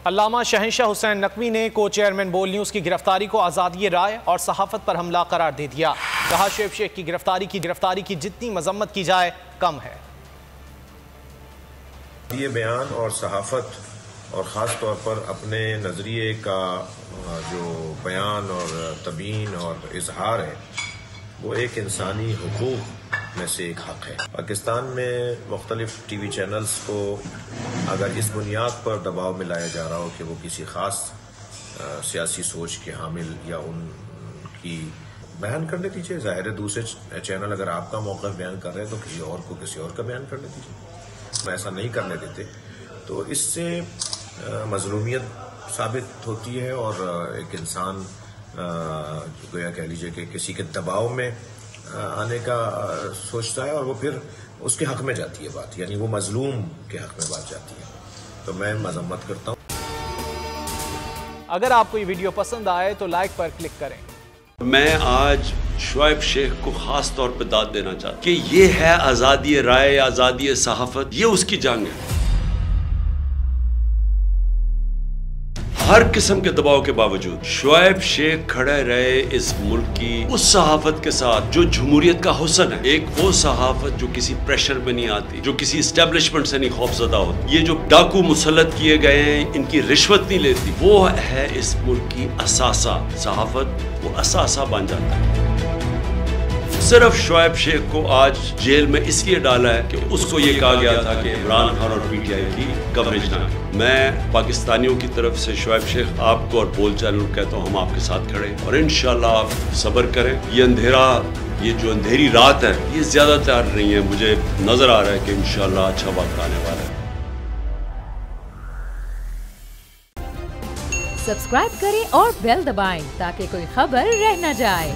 अल्लामा शहंशाह हुसैन नकवी ने को चेयरमैन बोल न्यूज़ की गिरफ्तारी को आज़ादी राय और सहाफ़त पर हमला करार दे दिया। कहा शोएब शेख की गिरफ्तारी की जितनी मजम्मत की जाए कम है। ये बयान और सहाफ़त और ख़ास तौर पर अपने नज़रिए का जो बयान और तबीन और इजहार है वो एक इंसानी हुकूक में से एक हक़ है। पाकिस्तान में मुख्तलिफ TV चैनल्स को अगर इस बुनियाद पर दबाव में लाया जा रहा हो कि वो किसी ख़ास सियासी सोच के हामिल या उनकी बयान करने दीजिए। ज़ाहिर है दूसरे चैनल अगर आपका मौक़िफ़ बयान कर रहे हैं तो किसी और को किसी और का बयान करने दीजिए। ऐसा नहीं करने देते तो इससे मज़लूमियत साबित होती है और एक इंसान गोया कह लीजिए कि किसी के दबाव में आने का सोचता है और वो फिर उसके हक में जाती है बात, यानी वो मजलूम के हक में बात जाती है। तो मैं मजम्मत करता हूँ। अगर आपको ये वीडियो पसंद आए तो लाइक पर क्लिक करें। मैं आज शोएब शेख को खास तौर पर दाद देना चाहता हूँ कि ये है आज़ादी राय, आज़ादी सहाफ़त, ये उसकी जंग है। हर किस्म के दबाव के बावजूद शोएब शेख खड़े रहे इस मुल्क की उस सहाफत के साथ जो जमहूरियत का हुस्न है। एक वो सहाफत जो किसी प्रेशर में नहीं आती, जो किसी एस्टेब्लिशमेंट से नहीं खौफजदा होती। ये जो डाकू मुसल्लत किए गए हैं, इनकी रिश्वत नहीं लेती, वो है इस मुल्क की असासा। सहाफत वो असासा बन जाता है। सिर्फ शोएब शेख को आज जेल में इसलिए डाला है कि उसको ये कहा गया था कि इमरान खान और PTI की कवरेज ना करें। मैं पाकिस्तानियों की तरफ से शोएब शेख आपको और बोल चैनल कहता हूँ हम आपके साथ खड़े हैं और इंशाल्लाह आप सब्र करें। ये जो अंधेरी रात है ये ज्यादा तैयार नहीं है। मुझे नजर आ रहा है कि इंशाल्लाह अच्छा वक्त आने वाला है। सब्सक्राइब करें और बेल दबाएं ताकि कोई खबर रह न जाए।